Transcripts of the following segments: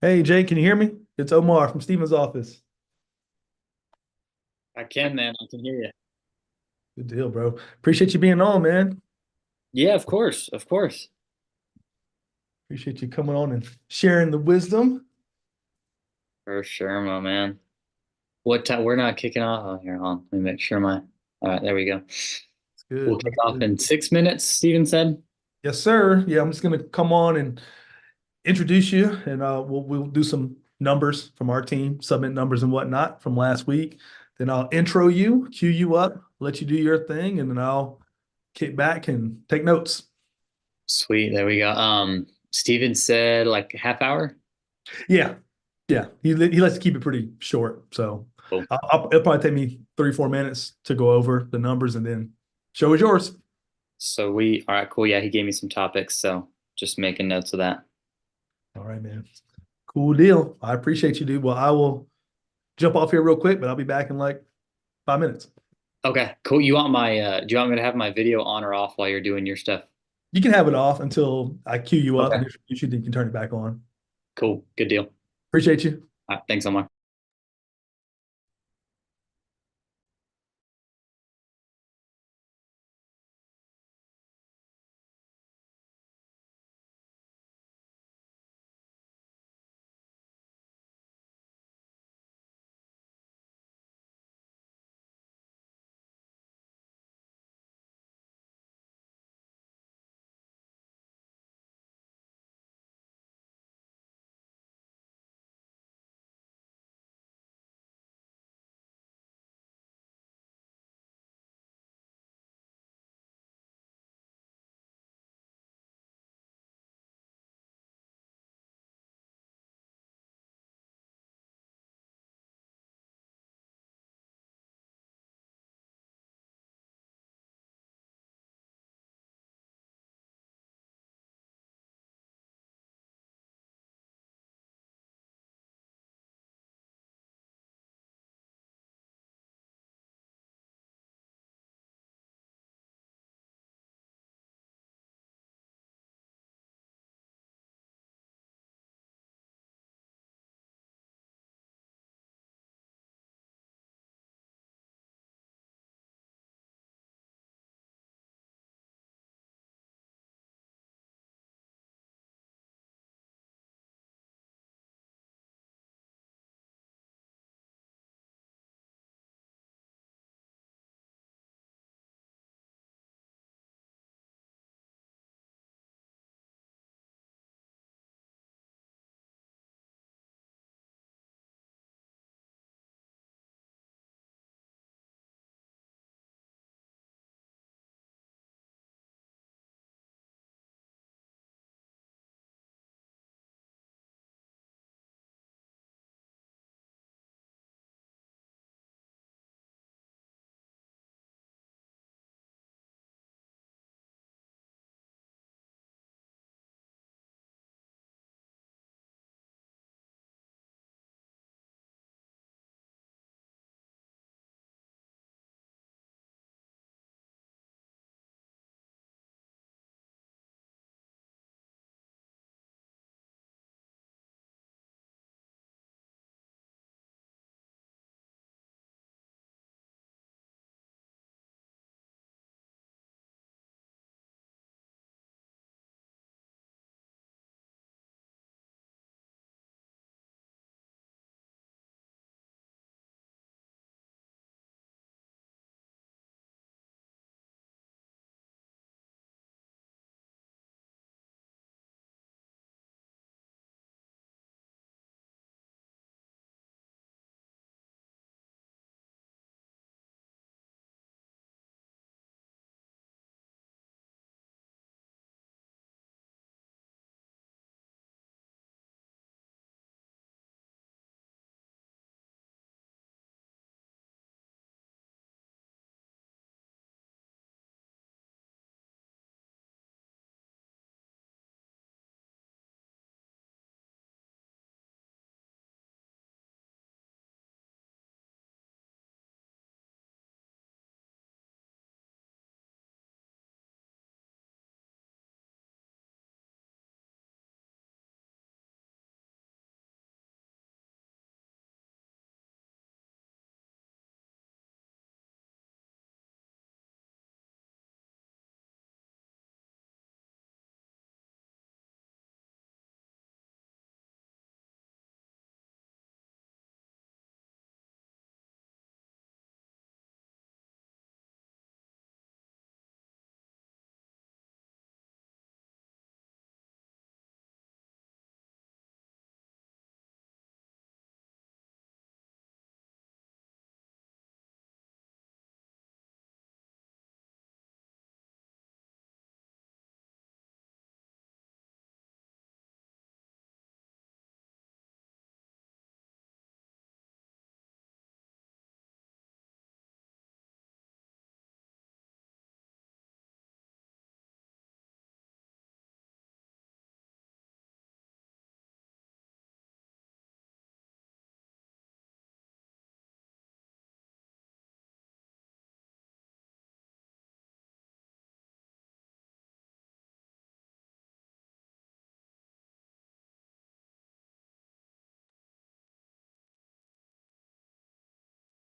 Hey Jay, can you hear me? It's Omar from Steven's office. I can, man. I can hear you. Good deal, bro. Appreciate you being on, man. Yeah, of course. Of course. Appreciate you coming on and sharing the wisdom. For sure, my man. What time? We're not kicking off on here, huh? Let me make sure my. All right, there we go. It's We'll good. kick That's off good. in 6 minutes, Steven said. Yes, sir. Yeah, I'm just gonna come on and introduce you, and we'll do some numbers from our team, submit numbers and whatnot from last week. Then I'll intro you, cue you up, let you do your thing, and then I'll kick back and take notes. Sweet. There we go. Steven said like half hour. Yeah, yeah. He likes to keep it pretty short, so Cool. it'll probably take me 3 4 minutes to go over the numbers, and then show is yours. All right, cool. Yeah, he gave me some topics, so just making notes of that. All right, man. Cool deal. I appreciate you, dude. Well, I will jump off here real quick, but I'll be back in like 5 minutes. Okay, cool. Do you want me to have my video on or off while you're doing your stuff? You can have it off until I cue you up, and Okay, if you should, you can turn it back on. cool. Good deal. Appreciate you. All right, thanks, Omar.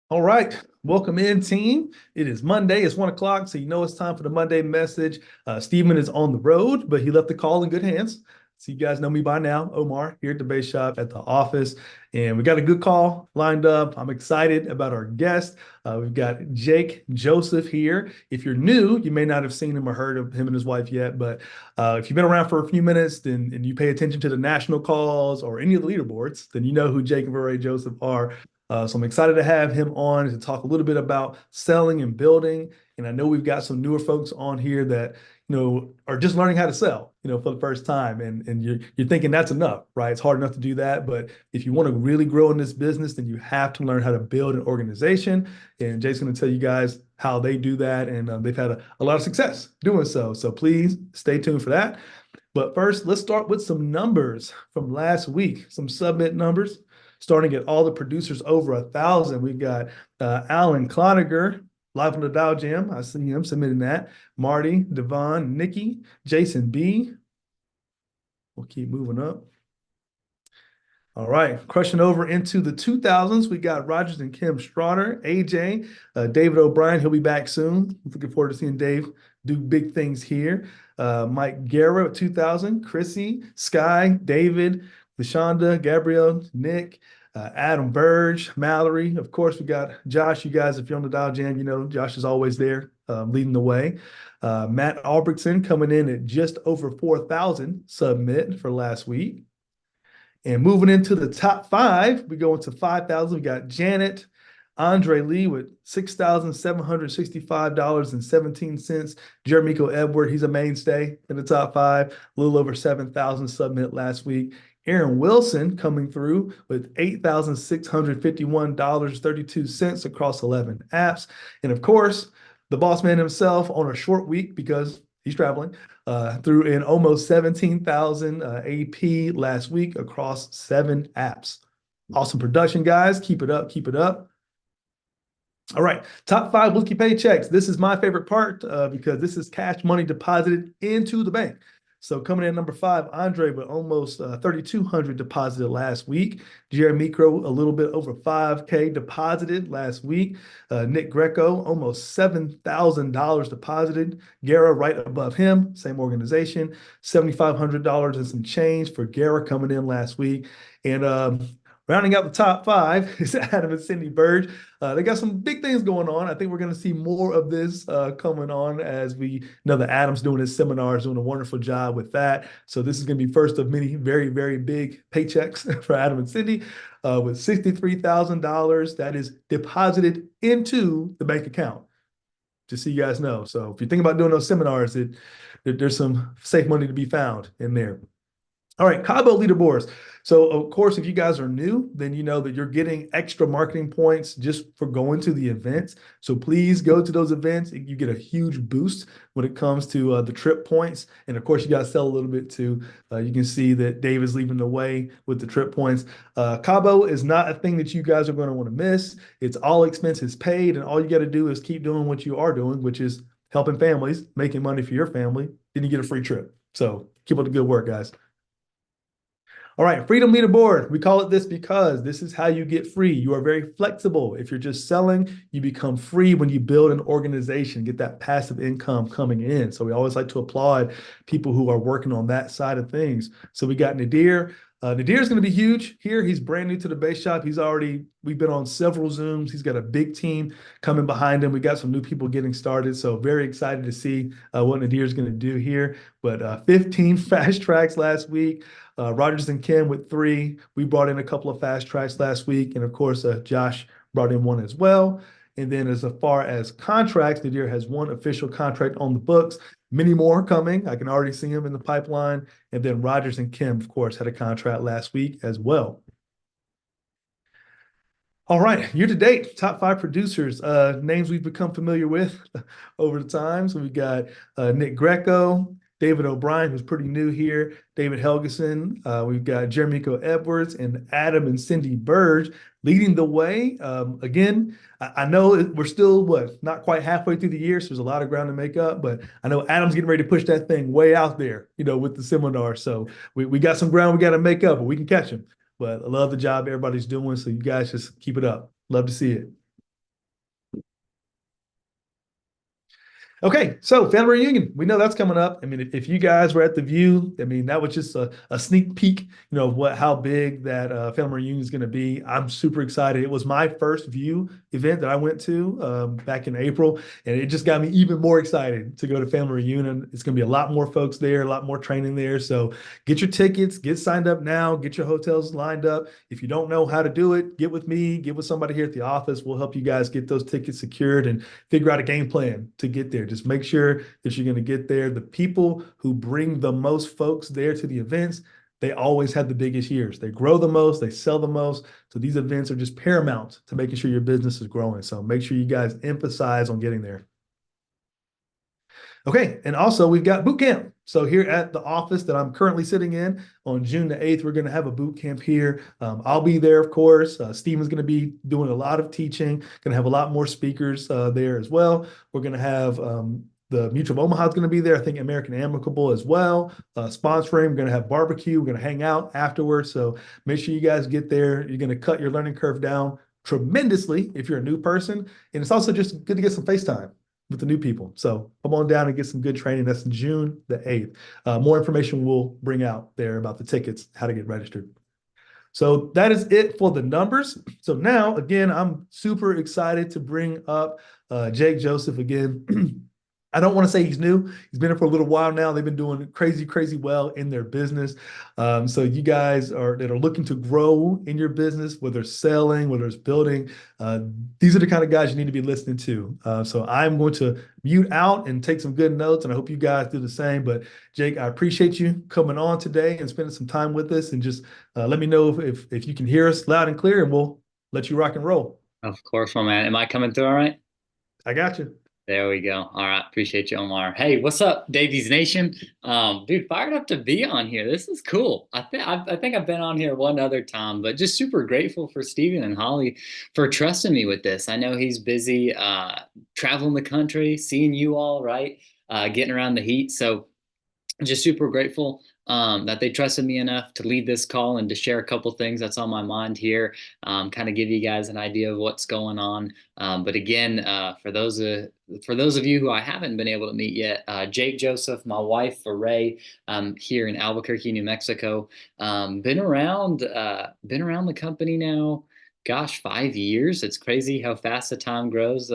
All right, welcome in, team. It is Monday. It's 1 o'clock, so you know it's time for the Monday message. Steven is on the road, but he left the call in good hands. So you guys know me by now, Omar, here at the base shop at the office, and we got a good call lined up. I'm excited about our guest. We've got Jake Joseph here. If you're new, you may not have seen him or heard of him and his wife yet, but if you've been around for a few minutes and you pay attention to the national calls or any of the leaderboards, then you know who Jake and VeRae Joseph are. So I'm excited to have him on to talk a little bit about selling and building. And I know we've got some newer folks on here that, are just learning how to sell, for the first time. And you're thinking that's enough, right? It's hard enough to do that. But if you want to really grow in this business, then you have to learn how to build an organization. And Jay's going to tell you guys how they do that. And they've had a lot of success doing so. So please stay tuned for that. But first, let's start with some numbers from last week, some submit numbers. Starting at all the producers over 1,000, we've got Alan Cloniger, live on the Dow Jam. I see him submitting that. Marty, Devon, Nikki, Jason B. We'll keep moving up. All right, crushing over into the 2000s, we got Rogers and Kim Strotter, AJ, David O'Brien. He'll be back soon. Looking forward to seeing Dave do big things here. Mike Guerra, 2000, Chrissy, Sky, David, LaShonda, Gabrielle, Nick, Adam Burge, Mallory. Of course, we got Josh. You guys, if you're on the Dial Jam, you know Josh is always there leading the way. Matt Albrechtson coming in at just over 4,000 submit for last week. And moving into the top five, we go into 5,000. We got Janet, Andre Lee with $6,765.17. Jeremico Edward, he's a mainstay in the top five, a little over 7,000 submit last week. Aaron Wilson coming through with $8,651.32 across 11 apps. And of course, the boss man himself on a short week because he's traveling, threw in almost 17,000 AP last week across 7 apps. Awesome production, guys. Keep it up. Keep it up. All right, top 5 Blicky paychecks. This is my favorite part because this is cash money deposited into the bank. So coming in at number 5, Andre with almost 3,200 deposited last week. Jeremy Crow, a little bit over 5K deposited last week. Nick Greco, almost $7,000 deposited. Guerra right above him, same organization. $7,500 and some change for Guerra coming in last week. And rounding out the top 5 is Adam and Cindy Burge. They got some big things going on. I think we're going to see more of this coming on as we know that Adam's doing his seminars, doing a wonderful job with that. So this is going to be first of many very, very big paychecks for Adam and Cindy with $63,000 that is deposited into the bank account. Just so you guys know. So if you're thinking about doing those seminars, there's some safe money to be found in there. All right, Cabo leaderboards. So, of course, if you guys are new, then you know that you're getting extra marketing points just for going to the events. So please go to those events. You get a huge boost when it comes to the trip points. And, of course, you got to sell a little bit too. You can see that Dave is leading the way with the trip points. Cabo is not a thing that you guys are going to want to miss. It's all expenses paid, and all you got to do is keep doing what you are doing, which is helping families, making money for your family. Then you get a free trip. So keep up the good work, guys. All right, freedom leaderboard. We call it this because this is how you get free. You are very flexible. If you're just selling, you become free when you build an organization, get that passive income coming in. So we always like to applaud people who are working on that side of things. So we got Nadir. Nadir is going to be huge here. He's brand new to the base shop. We've been on several Zooms. He's got a big team coming behind him. We got some new people getting started. So very excited to see what Nadir is going to do here. But 15 fast tracks last week. Rogers and Kim with 3. We brought in a couple of fast tracks last week. And of course, Josh brought in 1 as well. And then as far as contracts, Nadir has 1 official contract on the books. Many more coming. I can already see them in the pipeline. And then Rogers and Kim, of course, had a contract last week as well. All right, year to date, top 5 producers, names we've become familiar with over the time. So we got Nick Greco, David O'Brien, who's pretty new here, David Helgeson, we've got Jeremico Edwards, and Adam and Cindy Burge leading the way. Again, I know we're still, not quite halfway through the year, so there's a lot of ground to make up, but I know Adam's getting ready to push that thing way out there, with the seminar. So we got some ground we got to make up, but we can catch him. But I love the job everybody's doing, so you guys just keep it up. Love to see it. Okay, so family reunion, we know that's coming up. I mean, if you guys were at the View, I mean, that was just a sneak peek, of what how big that family reunion is going to be. I'm super excited. It was my first View event that I went to back in April, and it just got me even more excited to go to family reunion. It's going to be a lot more folks there, a lot more training there. So get your tickets, get signed up now, get your hotels lined up. If you don't know how to do it, get with me, get with somebody here at the office. We'll help you guys get those tickets secured and figure out a game plan to get there. Just make sure that you're going to get there. The people who bring the most folks there to the events, they always have the biggest years. They grow the most, they sell the most. So these events are just paramount to making sure your business is growing. So make sure you guys emphasize on getting there. Okay, and also we've got boot camp. So here at the office that I'm currently sitting in on June the 8th, we're going to have a boot camp here. I'll be there, of course. Steven's going to be doing a lot of teaching, going to have a lot more speakers there as well. We're going to have the Mutual of Omaha is going to be there. I think American Amicable as well. Sponsoring, we're going to have barbecue. We're going to hang out afterwards. So make sure you guys get there. You're going to cut your learning curve down tremendously if you're a new person. And it's also just good to get some FaceTime with the new people. So come on down and get some good training. That's June the 8th. More information we'll bring out there about the tickets, how to get registered. So that is it for the numbers. So now, again, I'm super excited to bring up Jake Joseph again. I don't want to say he's new. He's been here for a little while now. They've been doing crazy, crazy well in their business. So you guys that are looking to grow in your business, whether it's selling, whether it's building, these are the kind of guys you need to be listening to. So I'm going to mute out and take some good notes, and I hope you guys do the same. But Jake, I appreciate you coming on today and spending some time with us. And just let me know if you can hear us loud and clear, and we'll let you rock and roll. Of course, my man. Am I coming through all right? I got you. There we go. All right. Appreciate you, Omar. Hey, what's up, Davies Nation? Dude, fired up to be on here. This is cool. I think I've been on here one other time, but just super grateful for Steven and Holly for trusting me with this. I know he's busy traveling the country, seeing you all, right? Getting around the heat. So just super grateful that they trusted me enough to lead this call and to share a couple things that's on my mind here, kind of give you guys an idea of what's going on. But again, for those of you who I haven't been able to meet yet, Jake Joseph, my wife VeRae, here in Albuquerque, New Mexico, been around the company now. Gosh, 5 years. It's crazy how fast the time goes.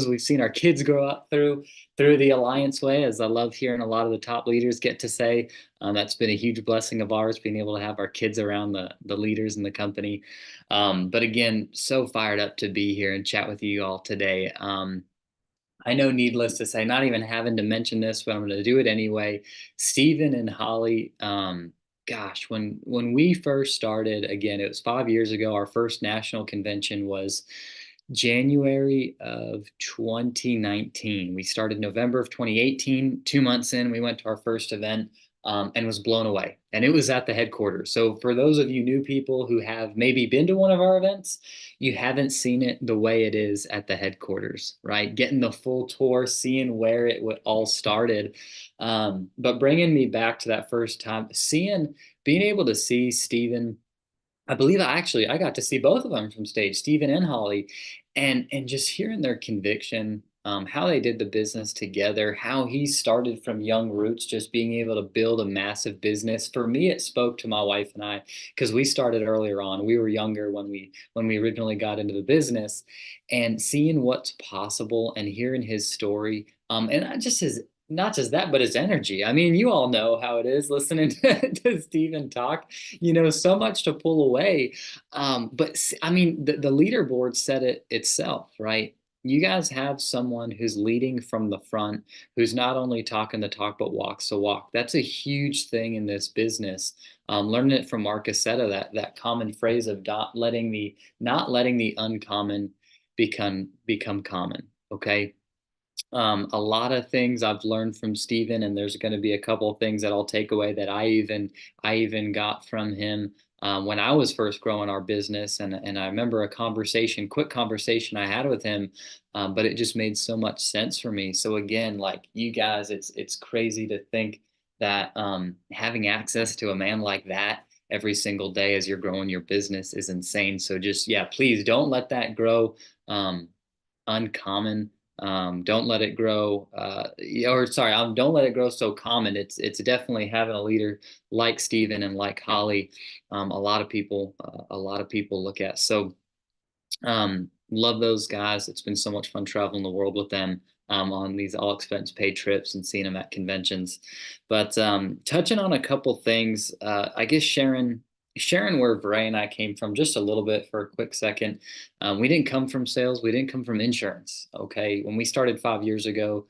We've seen our kids grow up through the Alliance way, as I love hearing a lot of the top leaders get to say. That's been a huge blessing of ours, being able to have our kids around the leaders in the company. But again, so fired up to be here and chat with you all today. I know, needless to say, not even having to mention this, but I'm going to do it anyway. Stephen and Holly, gosh, when we first started, again, it was 5 years ago. Our first national convention was January of 2019. We started November of 2018. 2 months in, we went to our first event, and was blown away. And it was at the headquarters. So for those of you new people who have maybe been to one of our events, you haven't seen it the way it is at the headquarters, right? Getting the full tour, seeing where it all started. But bringing me back to that first time, being able to see Stephen. I believe I got to see both of them from stage, Stephen and Holly, and just hearing their conviction, how they did the business together, how he started from young roots, just being able to build a massive business. For me, it spoke to my wife and I, because we started earlier on. We were younger when we originally got into the business, and seeing what's possible and hearing his story, and not just that, but his energy. I mean, you all know how it is listening to Stephen talk, so much to pull away. But I mean, the leaderboard said it itself, right? You guys have someone who's leading from the front, who's not only talking the talk, but walks the walk. That's a huge thing in this business. Learning it from Mark Aceta, that common phrase of not letting the uncommon become common. Okay. A lot of things I've learned from Steven, and there's going to be a couple of things that I'll take away that I even got from him when I was first growing our business. And I remember quick conversation I had with him, but it just made so much sense for me. So again, like you guys, it's crazy to think that having access to a man like that every single day as you're growing your business is insane. So just, yeah, please don't let that grow uncommon. Don't let it grow, or sorry, don't let it grow so common. It's definitely having a leader like Stephen and like Holly. A lot of people look at. So love those guys. It's been so much fun traveling the world with them on these all expense paid trips and seeing them at conventions. But touching on a couple things, I guess sharing where VeRae and I came from just a little bit for a quick second. We didn't come from sales. We didn't come from insurance. Okay. When we started 5 years ago,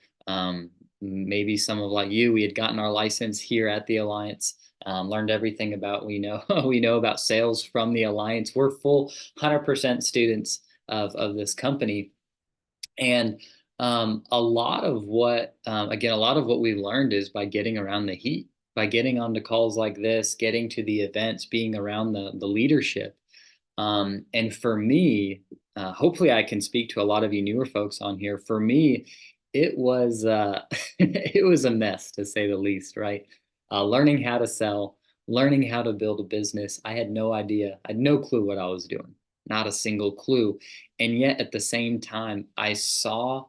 maybe some of like you, we had gotten our license here at the Alliance. Learned everything about we know we know about sales from the Alliance. We're full 100% students of this company, and a lot of what again a lot of what we learned is by getting around the heat, by getting onto calls like this, getting to the events, being around the leadership. And for me, hopefully I can speak to a lot of you newer folks on here. For me, it was it was a mess to say the least, right? Learning how to sell, learning how to build a business. I had no idea. I had no clue what I was doing. Not a single clue. And yet at the same time, I saw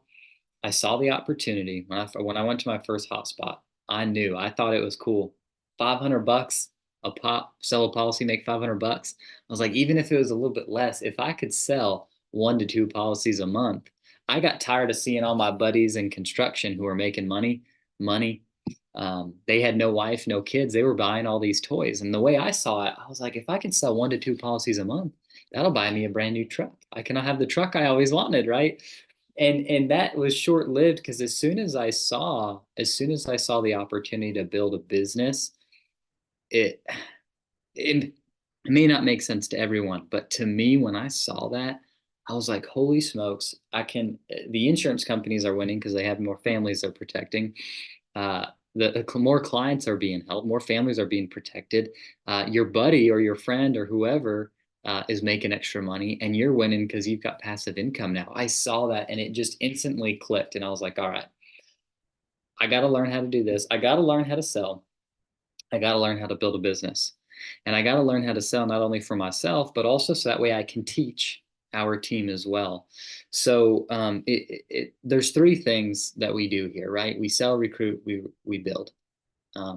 the opportunity when I went to my first hotspot. I knew. I thought it was cool. $500 a pop, sell a policy, make $500. I was like, even if it was a little bit less, if I could sell 1 to 2 policies a month, I got tired of seeing all my buddies in construction who were making money. They had no wife, no kids. They were buying all these toys. And the way I saw it, I was like, if I can sell 1 to 2 policies a month, that'll buy me a brand new truck. I cannot have the truck I always wanted, right? And that was short lived because as soon as I saw the opportunity to build a business, it it may not make sense to everyone, but to me, when I saw that, I was like, holy smokes, the insurance companies are winning because they have more families they're protecting. The more clients are being helped, more families are being protected. Your buddy or your friend or whoever is making extra money, and you're winning because you've got passive income now. I saw that and it just instantly clicked. And I was like, all right, I got to learn how to do this. I got to learn how to sell. I got to learn how to build a business. And I got to learn how to sell not only for myself, but also so that way I can teach our team as well. So there's 3 things that we do here, right? We sell, recruit, we build.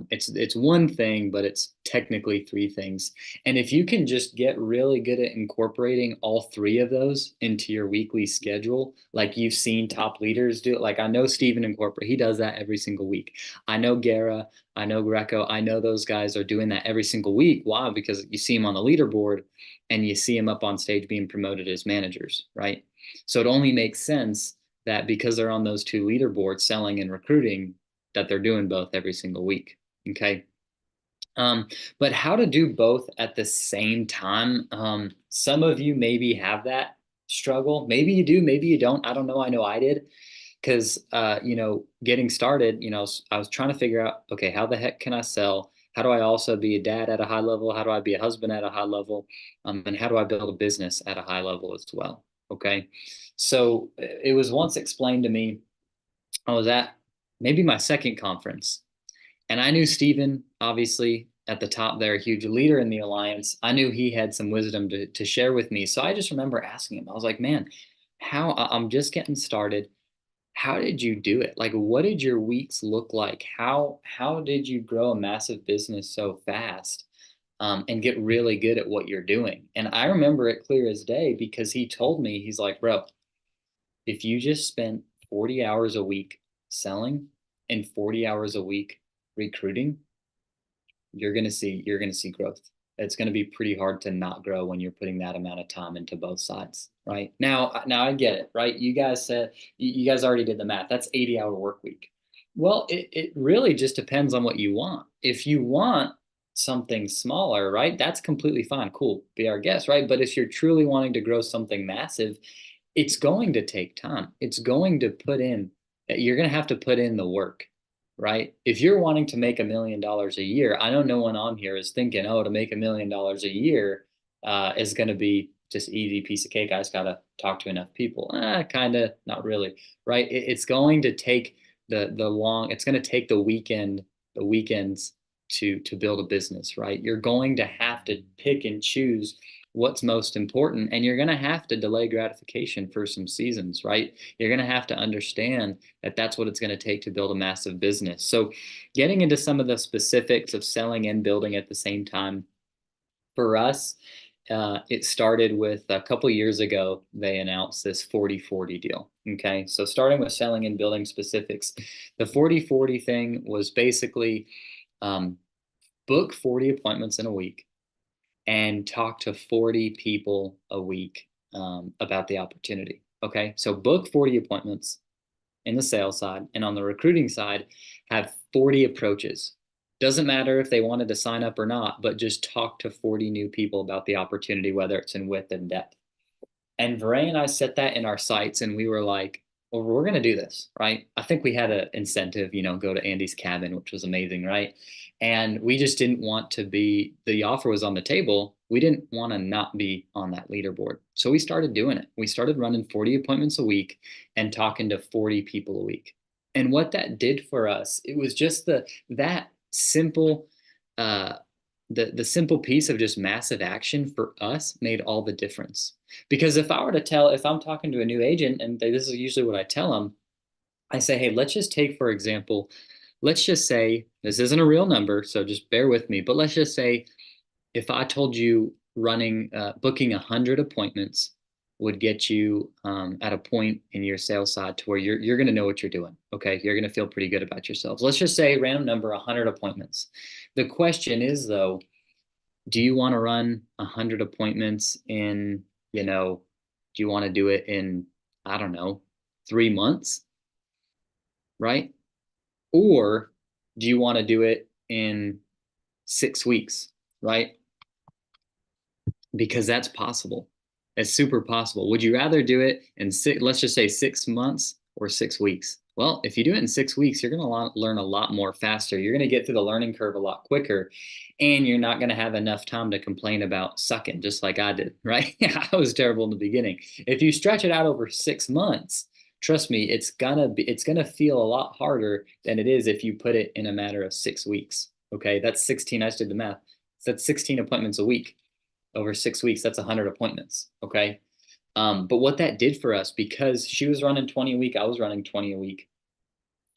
It's one thing, but it's technically 3 things. And if you can just get really good at incorporating all 3 of those into your weekly schedule, like you've seen top leaders do it. Like I know Steven incorporate, he does that every single week. I know Gara, I know Greco, I know those guys are doing that every single week. Why? Because you see them on the leaderboard and you see them up on stage being promoted as managers, right? So it only makes sense that because they're on those 2 leaderboards, selling and recruiting, that they're doing both every single week. Okay. Um, but how to do both at the same time? Some of you maybe have that struggle. Maybe you do, maybe you don't. I don't know. I know I did. Because, getting started, I was trying to figure out, okay, how the heck can I sell? How do I also be a dad at a high level? How do I be a husband at a high level? And how do I build a business at a high level as well? Okay. So it was once explained to me, I was at maybe my second conference, and I knew Stephen, obviously, at the top there, a huge leader in the Alliance. I knew he had some wisdom to share with me. So I just remember asking him, I was like, man, I'm just getting started. How did you do it? Like, what did your weeks look like? How did you grow a massive business so fast, and get really good at what you're doing? And I remember it clear as day because he told me, he's like, bro, if you just spent 40 hours a week selling and 40 hours a week recruiting, you're going to see growth. It's going to be pretty hard to not grow when you're putting that amount of time into both sides, right? Now I get it, right? You guys said you guys already did the math. That's 80-hour work week. Well, it really just depends on what you want. If you want something smaller, right? That's completely fine. Cool. Be our guest, right? But if you're truly wanting to grow something massive, it's going to take time. You're going to have to put in the work, right? If you're wanting to make $1 million a year, I know no one on here is thinking, oh, to make $1 million a year is going to be just easy piece of cake. I just got to talk to enough people. Kind of, not really, right? It's going to take it's going to take the weekends to build a business, right? You're going to have to pick and choose what's most important. And you're going to have to delay gratification for some seasons, right? You're going to have to understand that that's what it's going to take to build a massive business. So getting into some of the specifics of selling and building at the same time, for us, it started with a couple years ago, they announced this 40/40 deal. Okay. So starting with selling and building specifics, the 40/40 thing was basically um, book 40 appointments in a week and talk to 40 people a week about the opportunity. Okay. So book 40 appointments in the sales side, and on the recruiting side, have 40 approaches. Doesn't matter if they wanted to sign up or not, but just talk to 40 new people about the opportunity, whether it's in width and depth. And VeRae and I set that in our sights, and we were like, well, we're going to do this, right? I think we had an incentive, go to Andy's cabin, which was amazing, right? And we just didn't want to be, the offer was on the table. We didn't want to not be on that leaderboard. So we started doing it. We started running 40 appointments a week and talking to 40 people a week. And what that did for us, it was just that simple, uh, the simple piece of just massive action for us made all the difference. Because if I'm talking to a new agent, and this is usually what I tell them, I say, hey, let's just take, for example, let's just say this isn't a real number, so just bear with me, but let's just say if I told you booking 100 appointments would get you at a point in your sales side to where you're going to know what you're doing. Okay. You're going to feel pretty good about yourselves. Let's just say random number, 100 appointments. The question is, though, do you want to run 100 appointments in, do you want to do it in, I don't know, 3 months, right? Or do you want to do it in 6 weeks, right? Because that's possible. It's super possible. Would you rather do it in let's just say 6 months or 6 weeks? Well, if you do it in 6 weeks, you're going to learn a lot more faster. You're going to get through the learning curve a lot quicker, and you're not going to have enough time to complain about sucking, just like I did, right? I was terrible in the beginning. If you stretch it out over 6 months, trust me, it's gonna feel a lot harder than it is if you put it in a matter of 6 weeks. Okay, that's 16. I just did the math. So that's 16 appointments a week over 6 weeks. That's 100 appointments. Okay. But what that did for us, because she was running 20 a week, I was running 20 a week.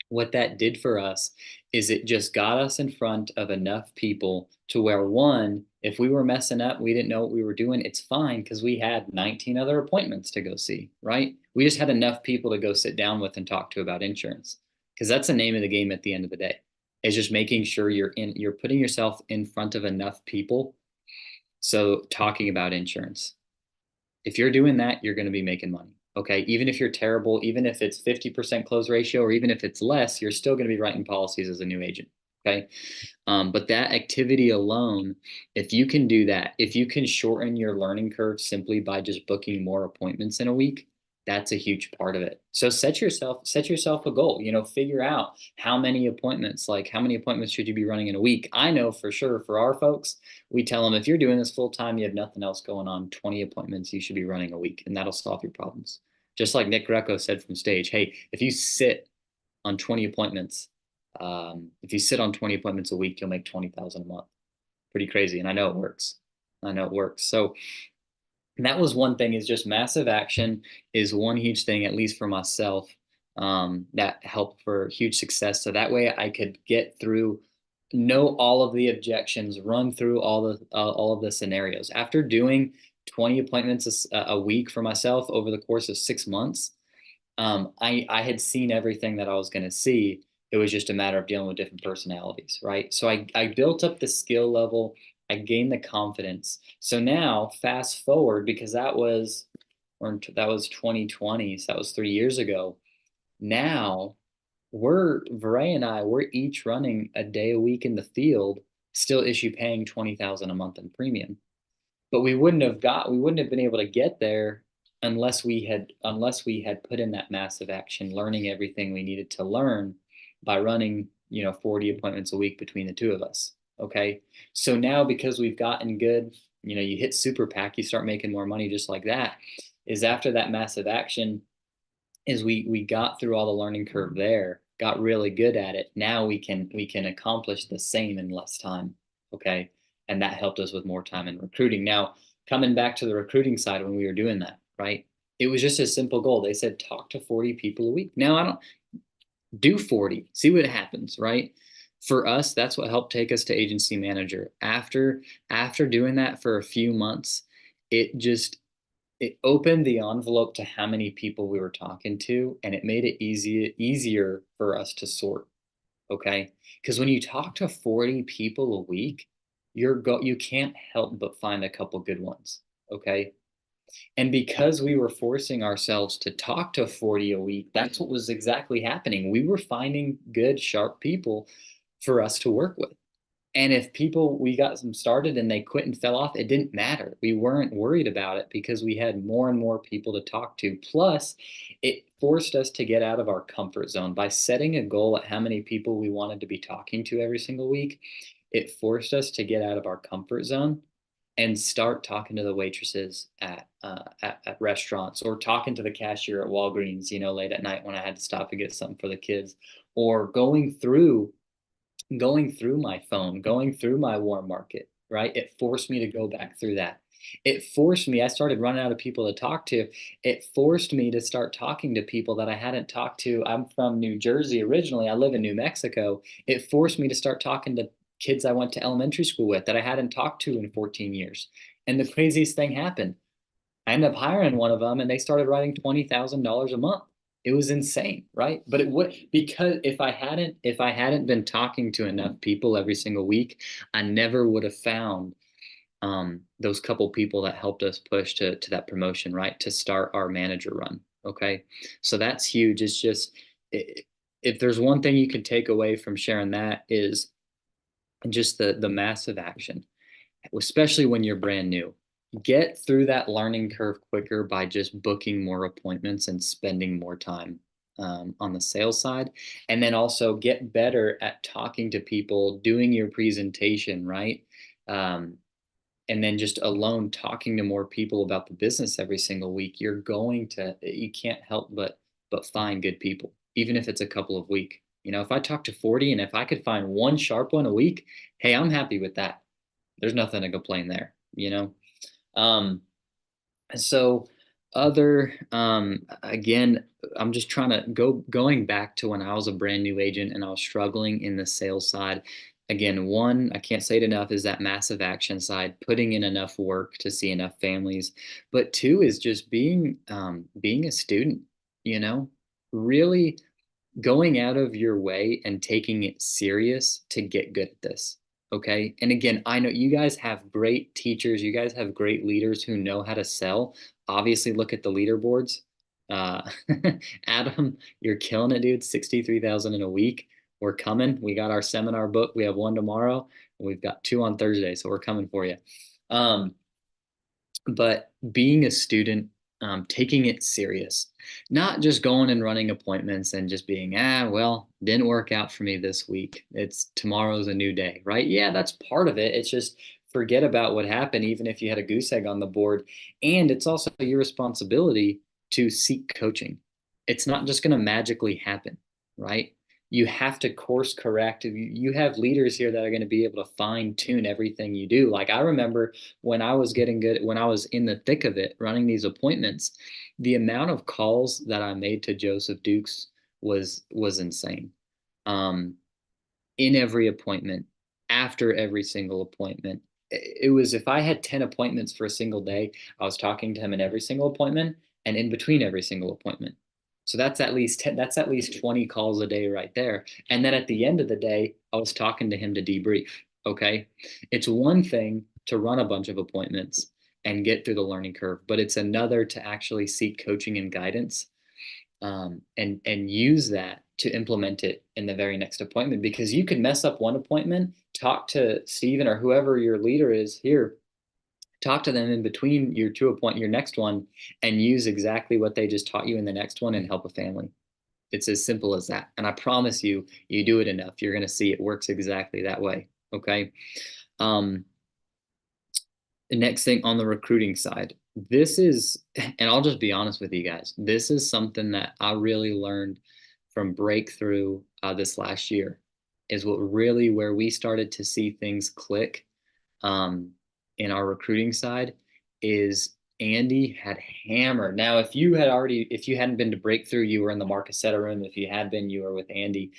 What that did for us is it just got us in front of enough people to where, one, if we were messing up, we didn't know what we were doing, it's fine because we had 19 other appointments to go see, right? We just had enough people to go sit down with and talk to about insurance, because that's the name of the game at the end of the day. Is just making sure you're putting yourself in front of enough people. So talking about insurance, if you're doing that, you're going to be making money. Okay. Even if you're terrible, even if it's 50% close ratio, or even if it's less, you're still going to be writing policies as a new agent. Okay. But that activity alone, if you can do that, if you can shorten your learning curve simply by just booking more appointments in a week, that's a huge part of it. So set yourself a goal, figure out how many appointments should you be running in a week? I know for sure for our folks, we tell them if you're doing this full time, you have nothing else going on, 20 appointments you should be running a week, and that'll solve your problems. Just like Nick Greco said from stage, hey, if you sit on 20 appointments, if you sit on 20 appointments a week, you'll make 20,000 a month. Pretty crazy. And I know it works. So that was one thing, is just massive action is one huge thing, at least for myself, that helped for huge success. So that way I could get through, know all of the objections, run through all of the scenarios. After doing 20 appointments a week for myself over the course of 6 months, I had seen everything that I was going to see. It was just a matter of dealing with different personalities, right? So I built up the skill level. I gained the confidence. So now fast forward, because that was 2020, so that was 3 years ago. Now VeRae and we're each running a day a week in the field, still issue paying 20,000 a month in premium. But we wouldn't have been able to get there unless we had put in that massive action, learning everything we needed to learn by running, 40 appointments a week between the two of us. Okay. So now, because we've gotten good, you hit super pack, you start making more money just like that. Is after that massive action, is we got through all the learning curve there, got really good at it. Now we can accomplish the same in less time. Okay. And that helped us with more time in recruiting. Now, coming back to the recruiting side when we were doing that, right? It was just a simple goal. They said, talk to 40 people a week. Now I don't do 40, see what happens, right? For us, that's what helped take us to agency manager. After doing that for a few months, it just it opened the envelope to how many people we were talking to, and it made it easier for us to sort. Okay, because when you talk to 40 people a week, you can't help but find a couple good ones. Okay, and because we were forcing ourselves to talk to 40 a week, that's what was exactly happening. We were finding good, sharp people for us to work with. And if we got them started and they quit and fell off, it didn't matter. We weren't worried about it because we had more and more people to talk to. Plus, it forced us to get out of our comfort zone by setting a goal at how many people we wanted to be talking to every single week. It forced us to get out of our comfort zone and start talking to the waitresses at restaurants, or talking to the cashier at Walgreens, late at night when I had to stop and get something for the kids, or going through my phone, going through my warm market, right? It forced me to go back through that. It forced me, I started running out of people to talk to. It forced me to start talking to people that I hadn't talked to. I'm from New Jersey originally. I live in New Mexico. It forced me to start talking to kids I went to elementary school with that I hadn't talked to in 14 years. And the craziest thing happened. I ended up hiring one of them and they started writing $20,000 a month. It was insane, right? But it would, because if I hadn't been talking to enough people every single week, I never would have found those couple people that helped us push to that promotion, right? To start our manager run. Okay. So that's huge. It's just, if there's one thing you could take away from sharing that, is just the massive action, especially when you're brand new. Get through that learning curve quicker by just booking more appointments and spending more time on the sales side. And then also get better at talking to people, doing your presentation, right? Um, and then just alone talking to more people about the business every single week, you can't help but find good people, even if it's a couple of week. If I talk to 40 and if I could find one sharp one a week, hey, I'm happy with that. There's nothing to complain there. Um, so other again, I'm just trying to going back to when I was a brand new agent and I was struggling in the sales side. Again, one, I can't say it enough, is that massive action side, putting in enough work to see enough families. But two is just being a student, you know, really going out of your way and taking it serious to get good at this. Okay. And again, I know you guys have great teachers, you guys have great leaders who know how to sell. Obviously, look at the leaderboards. Uh, Adam, you're killing it, dude. 63,000 in a week. We're coming. We got our seminar book. We have one tomorrow, and we've got two on Thursday. So we're coming for you. Um, but being a student, taking it serious, not just going and running appointments and just being, well, didn't work out for me this week. It's tomorrow's a new day, right? Yeah, that's part of it. It's just forget about what happened, even if you had a goose egg on the board. And it's also your responsibility to seek coaching. It's not just going to magically happen, right? You have to course correct. You have leaders here that are going to be able to fine tune everything you do. Like I remember when I was getting good, when I was in the thick of it, running these appointments, the amount of calls that I made to Joseph Dukes was insane. Um, in every appointment, after every single appointment. It was, if I had 10 appointments for a single day, I was talking to him in every single appointment and in between every single appointment. So that's at least 10, that's at least 20 calls a day right there. And then at the end of the day, I was talking to him to debrief. Okay. It's one thing to run a bunch of appointments and get through the learning curve, but it's another to actually seek coaching and guidance, and use that to implement it in the very next appointment. Because you could mess up one appointment, talk to Steven or whoever your leader is here, talk to them in between your next one, and use exactly what they just taught you in the next one and help a family. It's as simple as that. And I promise you, you do it enough, you're going to see it works exactly that way. Okay. Um, the next thing on the recruiting side, this is, and I'll just be honest with you guys, this is something that I really learned from breakthrough this last year, is what really where we started to see things click, um, in our recruiting side, is Andy had hammered. Now, if you hadn't been to Breakthrough, you were in the Marcusetta room. If you had been, you were with Andy.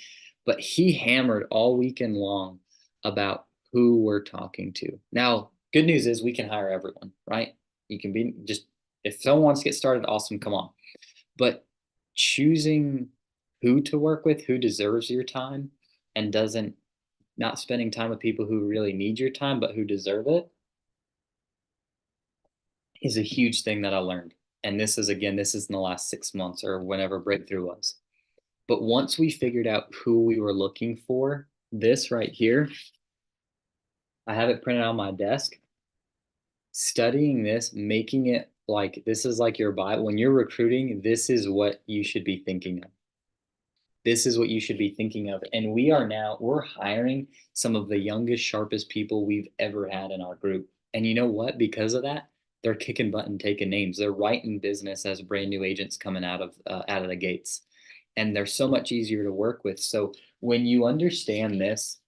But he hammered all weekend long about who we're talking to. Now, good news is we can hire everyone, right? You can be just, if someone wants to get started, awesome, come on. But choosing who to work with, who deserves your time, and doesn't, not spending time with people who really need your time, but who deserve it, is a huge thing that I learned. And this is, again, this is in the last 6 months or whenever Breakthrough was. But once we figured out who we were looking for, this right here, I have it printed on my desk. Studying this, making it like this is like your Bible. When you're recruiting, this is what you should be thinking of. This is what you should be thinking of. And we're hiring some of the youngest, sharpest people we've ever had in our group. And you know what? Because of that, they're kicking butt and taking names. They're right in business as brand new agents coming out of the gates. And they're so much easier to work with. So when you understand this,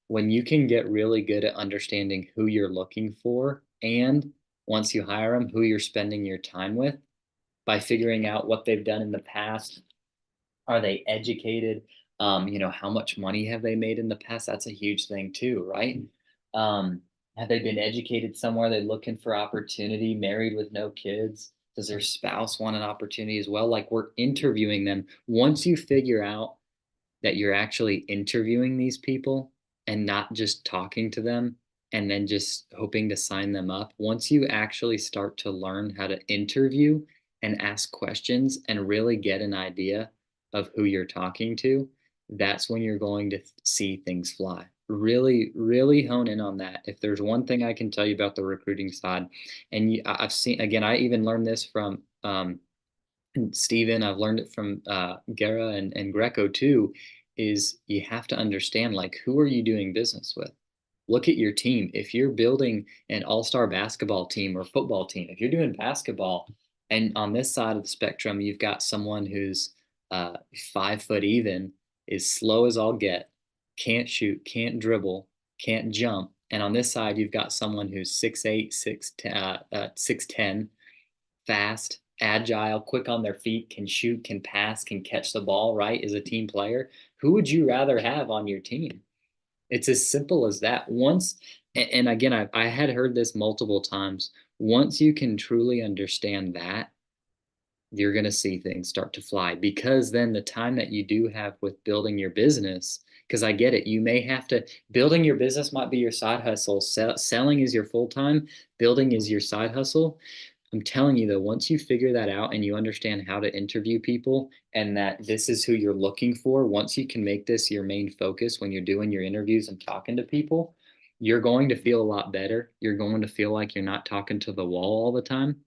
when you can get really good at understanding who you're looking for, and once you hire them, who you're spending your time with, by figuring out what they've done in the past, are they educated? How much money have they made in the past? That's a huge thing too, right? Have they been educated somewhere? They're looking for opportunity, married with no kids? Does their spouse want an opportunity as well? Like, we're interviewing them. Once you figure out that you're actually interviewing these people and not just talking to them and then just hoping to sign them up, once you actually start to learn how to interview and ask questions and really get an idea of who you're talking to, that's when you're going to see things fly. Really, really hone in on that. If there's one thing I can tell you about the recruiting side, and I've seen, again, I even learned this from Steven, I've learned it from Guerra and Greco too, is you have to understand, like, who are you doing business with? Look at your team. If you're building an all-star basketball team or football team, if you're doing basketball, and on this side of the spectrum, you've got someone who's 5 foot even, is slow as all get, can't shoot, can't dribble, can't jump. And on this side, you've got someone who's 6'8", 6'10", fast, agile, quick on their feet, can shoot, can pass, can catch the ball, right? Is a team player. Who would you rather have on your team? It's as simple as that. And again, I had heard this multiple times. Once you can truly understand that, you're going to see things start to fly, because then the time that you do have with building your business, because I get it, you may have to, building your business might be your side hustle. Selling is your full time, building is your side hustle. I'm telling you though, once you figure that out and you understand how to interview people and that this is who you're looking for, once you can make this your main focus when you're doing your interviews and talking to people, you're going to feel a lot better. You're going to feel like you're not talking to the wall all the time.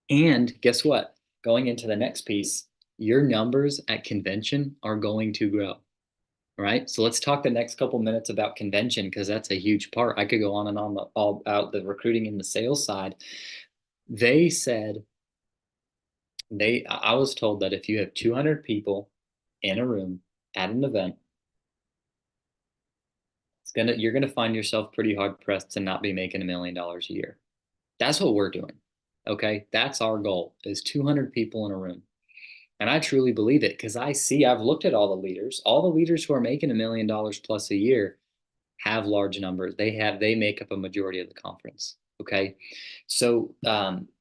And guess what? Going into the next piece, your numbers at convention are going to grow. Right. So let's talk the next couple minutes about convention, because that's a huge part. I could go on and on all about the recruiting and the sales side. They said I was told that if you have 200 people in a room at an event, you're gonna find yourself pretty hard pressed to not be making $1 million a year. That's what we're doing. Okay, that's our goal, is 200 people in a room. And I truly believe it, because I've looked at all the leaders who are making $1 million plus a year have large numbers. They make up a majority of the conference. Okay. So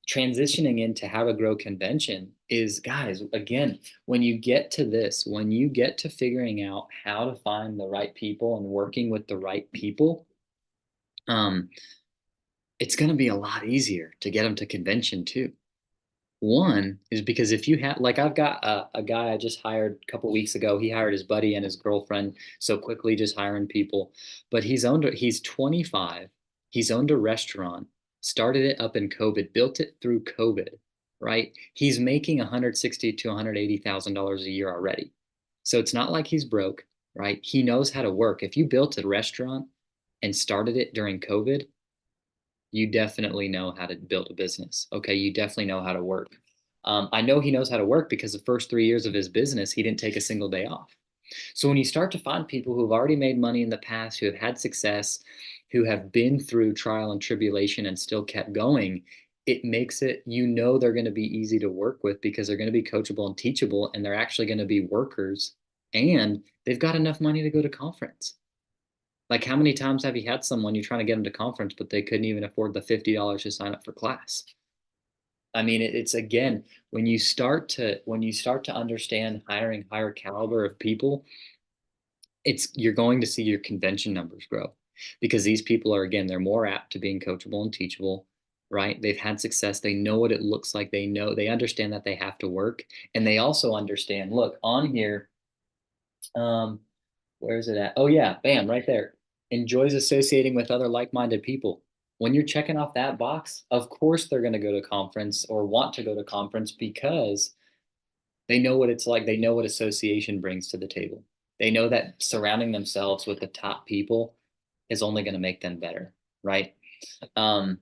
transitioning into how to grow convention is, guys, again, when you get to figuring out how to find the right people and working with the right people, it's going to be a lot easier to get them to convention too. One is because if you have, like, I've got a guy I just hired a couple weeks ago. He hired his buddy and his girlfriend so quickly, just hiring people. But he's 25. He's owned a restaurant, started it up in COVID, built it through COVID, right? He's making $160,000 to $180,000 a year already. So it's not like he's broke, right? He knows how to work. If you built a restaurant and started it during COVID, you definitely know how to build a business. Okay. You definitely know how to work. I know he knows how to work because the first 3 years of his business, he didn't take a single day off. So when you start to find people who have already made money in the past, who have had success, who have been through trial and tribulation and still kept going, it makes it, you know, they're going to be easy to work with because they're going to be coachable and teachable, and they're actually going to be workers, and they've got enough money to go to conference. Like, how many times have you had someone you're trying to get them to conference, but they couldn't even afford the $50 to sign up for class? I mean, it's again, when you start to understand hiring higher caliber of people, it's you're going to see your convention numbers grow because these people are, again, they're more apt to being coachable and teachable, right? They've had success. They know what it looks like. They know, they understand that they have to work, and they also understand, look on here, um, where is it at? Oh yeah, bam, right there. Enjoys associating with other like-minded people. When you're checking off that box, of course they're going to go to conference or want to go to conference because they know what it's like. They know what association brings to the table. They know that surrounding themselves with the top people is only going to make them better, right? Um,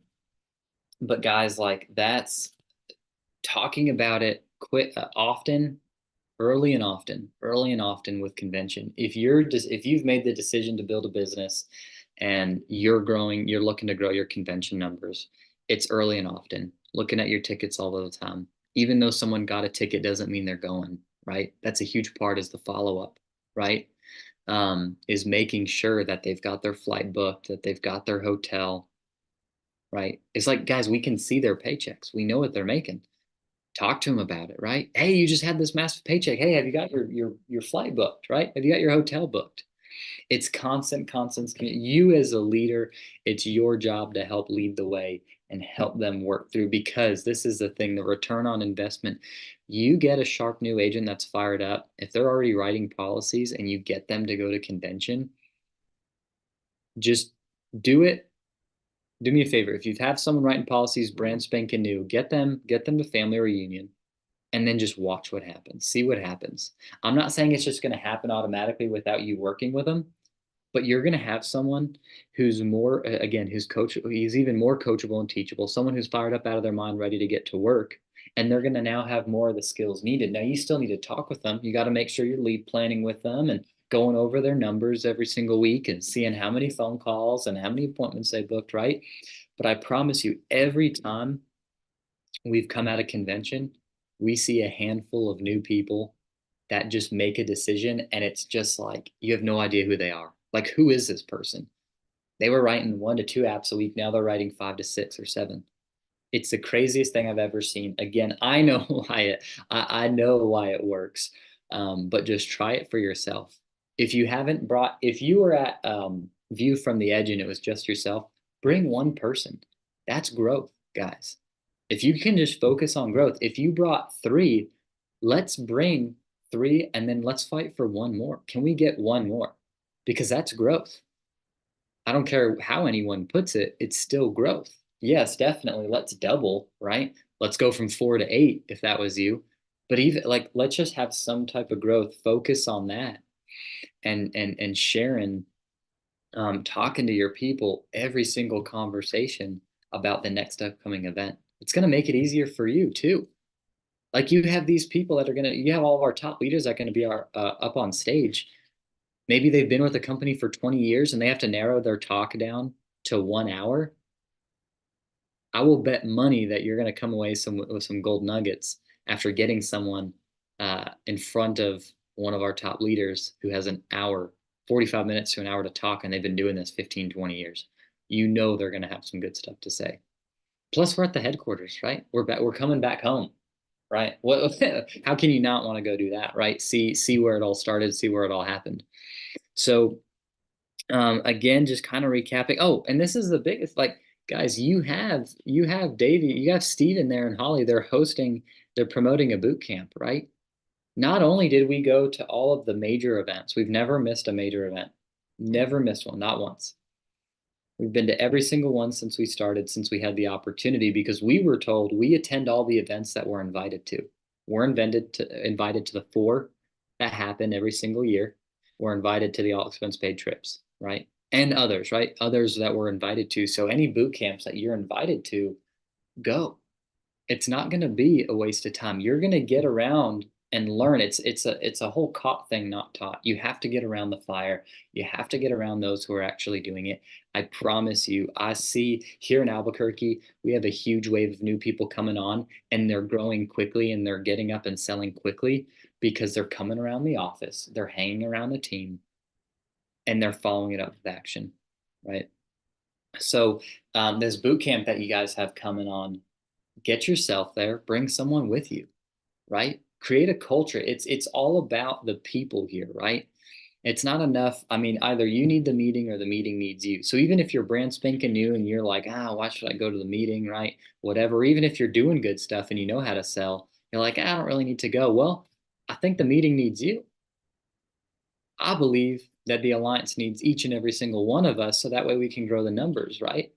but guys, like, that's talking about it quit often, early and often with convention. If you're just, if you've made the decision to build a business and you're growing, you're looking to grow your convention numbers, it's early and often. Looking at your tickets all the time. Even though someone got a ticket doesn't mean they're going, right? That's a huge part, is the follow up, right? Is making sure that they've got their flight booked, that they've got their hotel, right? It's like, guys, we can see their paychecks. We know what they're making. Talk to them about it, right? Hey, you just had this massive paycheck. Hey, have you got your flight booked, right? Have you got your hotel booked? It's constant. You as a leader, it's your job to help lead the way and help them work through, because this is the thing, the return on investment. You get a sharp new agent that's fired up. If they're already writing policies and you get them to go to convention, just do it. Do me a favor. If you have someone writing policies brand spanking new, get them to family reunion, and then just watch what happens. See what happens. I'm not saying it's just going to happen automatically without you working with them, but you're going to have someone who's more, again, who's coach, he's even more coachable and teachable, someone who's fired up out of their mind, ready to get to work. And they're going to now have more of the skills needed. Now, you still need to talk with them. You got to make sure you're lead planning with them and going over their numbers every single week and seeing how many phone calls and how many appointments they booked, right? But I promise you, every time we've come out of convention, we see a handful of new people that just make a decision, and it's just like you have no idea who they are. Like, who is this person? They were writing 1 to 2 apps a week. Now they're writing 5 to 6 or 7. It's the craziest thing I've ever seen. Again, I know why I know why it works. But just try it for yourself. If you were at View from the Edge and it was just yourself, bring one person. That's growth, guys. If you can just focus on growth, if you brought 3, let's bring 3 and then let's fight for one more. Can we get one more? Because that's growth. I don't care how anyone puts it, it's still growth. Yes, definitely. Let's double, right? Let's go from 4 to 8 if that was you. But even like, let's just have some type of growth. Focus on that, and sharing, talking to your people every single conversation about the next upcoming event. It's going to make it easier for you too. Like, you have these people that are going to, you have all of our top leaders that are going to be up on stage. Maybe they've been with the company for 20 years and they have to narrow their talk down to 1 hour. I will bet money that you're going to come away with some gold nuggets after getting someone in front of one of our top leaders who has an hour, 45 minutes to an hour to talk, and they've been doing this 15, 20 years. You know they're going to have some good stuff to say. Plus, we're at the headquarters, right? We're coming back home, right? What? How can you not want to go do that, right? See where it all started, see where it all happened. So again, just kind of recapping. Oh, and this is the biggest, like, guys, you have Davey, you have Steven there and Holly. They're promoting a boot camp, right? Not only did we go to all of the major events, we've never missed a major event. Never missed one, not once. We've been to every single one since we started, since we had the opportunity, because we were told we attend all the events that we're invited to. We're invited to the 4 that happen every single year. We're invited to the all expense paid trips, right? And others, right? Others that we're invited to. So any boot camps that you're invited to, go. It's not going to be a waste of time. You're going to get around and learn. It's a whole caught thing, not taught. You have to get around the fire. You have to get around those who are actually doing it. I promise you, I see here in Albuquerque, we have a huge wave of new people coming on, and they're growing quickly and they're getting up and selling quickly because they're coming around the office, they're hanging around the team, and they're following it up with action, right? So this boot camp that you guys have coming on, get yourself there, bring someone with you, right? Create a culture. It's all about the people here, right? It's not enough. I mean, either you need the meeting or the meeting needs you. So even if you're brand spanking new and you're like, why should I go to the meeting, right? Whatever. Even if you're doing good stuff and you know how to sell, you're like, I don't really need to go. Well, I think the meeting needs you. I believe that the alliance needs each and every single one of us so that way we can grow the numbers, right?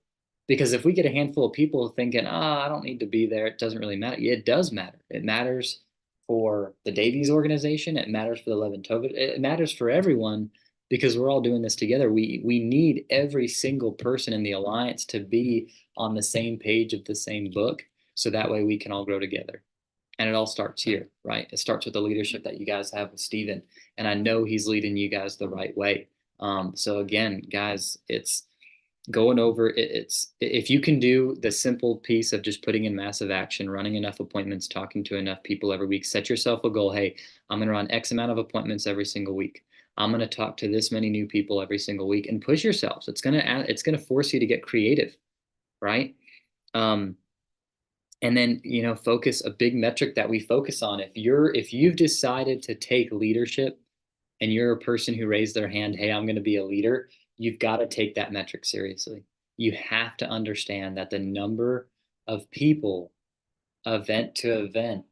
Because if we get a handful of people thinking, I don't need to be there, it doesn't really matter. Yeah, it does matter. It matters for the Davies organization. It matters for the Levin-Tovit. It matters for everyone because we're all doing this together. We need every single person in the alliance to be on the same page of the same book so that way we can all grow together. And it all starts here, right? It starts with the leadership that you guys have with Steven. And I know he's leading you guys the right way. So again, guys, it's going over it's if you can do the simple piece of just putting in massive action, running enough appointments, talking to enough people every week, set yourself a goal. Hey, I'm going to run X amount of appointments every single week. I'm going to talk to this many new people every single week and push yourselves. It's going to force you to get creative, right? Um, and then focus a big metric that we focus on. If you've decided to take leadership and you're a person who raised their hand, hey, I'm going to be a leader, you've got to take that metric seriously. You have to understand that the number of people, event to event,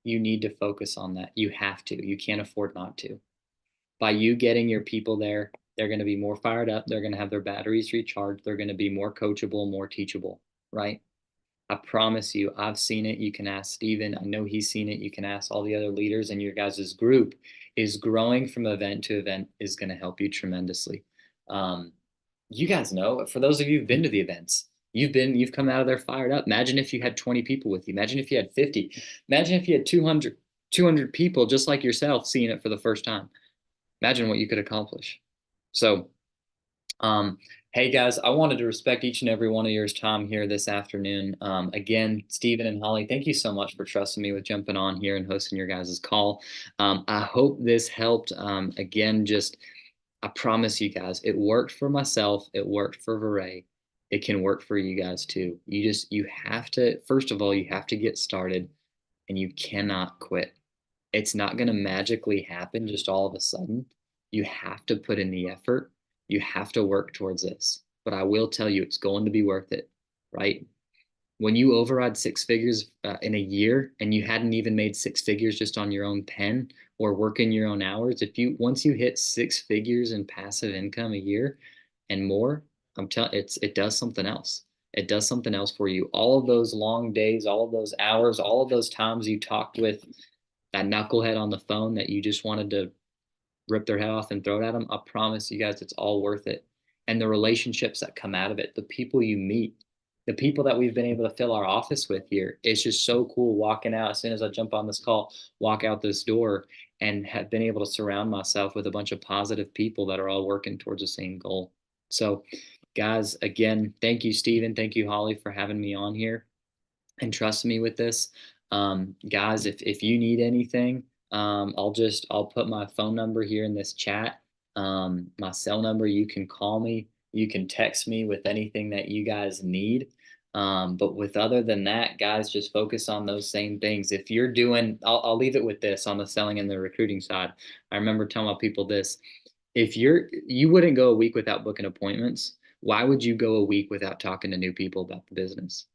you need to focus on that. You have to. You can't afford not to. By you getting your people there, they're going to be more fired up. They're going to have their batteries recharged. They're going to be more coachable, more teachable, right? I promise you, I've seen it. You can ask Steven. I know he's seen it. You can ask all the other leaders, and your guys' group is growing from event to event is going to help you tremendously. Um, you guys know, for those of you who've been to the events, you've come out of there fired up. Imagine if you had 20 people with you. Imagine if you had 50. Imagine if you had 200 people just like yourself seeing it for the first time. Imagine what you could accomplish. So hey guys, I wanted to respect each and every one of yours time here this afternoon. Again, Stephen and Holly, thank you so much for trusting me with jumping on here and hosting your guys' call. I hope this helped. Again, just I promise you guys, it worked for myself. It worked for VeRae. It can work for you guys too. You have to, first of all, you have to get started and you cannot quit. It's not going to magically happen just all of a sudden. You have to put in the effort. You have to work towards this. But I will tell you, it's going to be worth it, right? When you override six figures in a year and you hadn't even made six figures just on your own pen or working your own hours, once you hit six figures in passive income a year and more, it does something else. It does something else for you. All of those long days, all of those hours, all of those times you talked with that knucklehead on the phone that you just wanted to rip their head off and throw it at them, I promise you guys it's all worth it. And the relationships that come out of it, the people you meet, the people that we've been able to fill our office with here, it's just so cool walking out as soon as I jump on this call, walk out this door and have been able to surround myself with a bunch of positive people that are all working towards the same goal. So guys, again, thank you, Stephen. Thank you, Holly, for having me on here and trust me with this. Guys, if you need anything, I'll put my phone number here in this chat. My cell number, you can call me, you can text me with anything that you guys need. But with other than that, guys, just focus on those same things. If you're doing, I'll leave it with this on the selling and the recruiting side. I remember telling my people this. If you wouldn't go a week without booking appointments, why would you go a week without talking to new people about the business?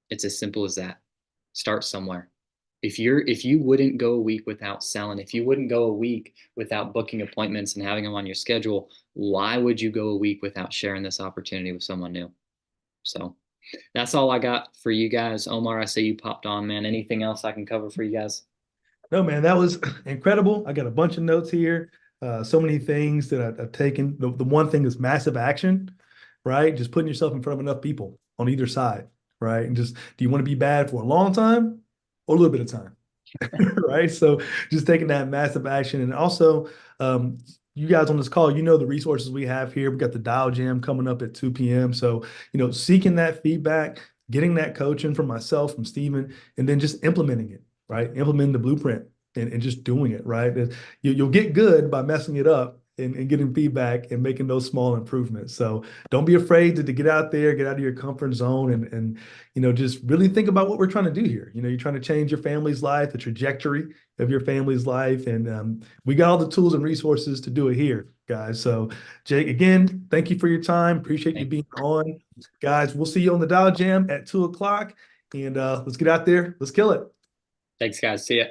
It's as simple as that. Start somewhere. If you wouldn't go a week without selling, if you wouldn't go a week without booking appointments and having them on your schedule, why would you go a week without sharing this opportunity with someone new? So that's all I got for you guys. Omar, I see you popped on, man. Anything else I can cover for you guys? No, man, that was incredible. I got a bunch of notes here. So many things that I've taken. The one thing is massive action, right? Just putting yourself in front of enough people on either side, right? And just, do you want to be bad for a long time or a little bit of time, right? So just taking that massive action. And also, you guys on this call, you know the resources we have here. We got the Dial Jam coming up at 2 p.m. So, seeking that feedback, getting that coaching from myself, from Steven, and then just implementing it, right? Implementing the blueprint and just doing it, right? You'll get good by messing it up and getting feedback and making those small improvements. So don't be afraid to get out there, get out of your comfort zone and just really think about what we're trying to do here. You're trying to change your family's life, the trajectory of your family's life. And we got all the tools and resources to do it here, guys. So, Jake, again, thank you for your time. Appreciate you being on. Guys, we'll see you on the Dial Jam at 2 o'clock. And let's get out there. Let's kill it. Thanks, guys. See ya.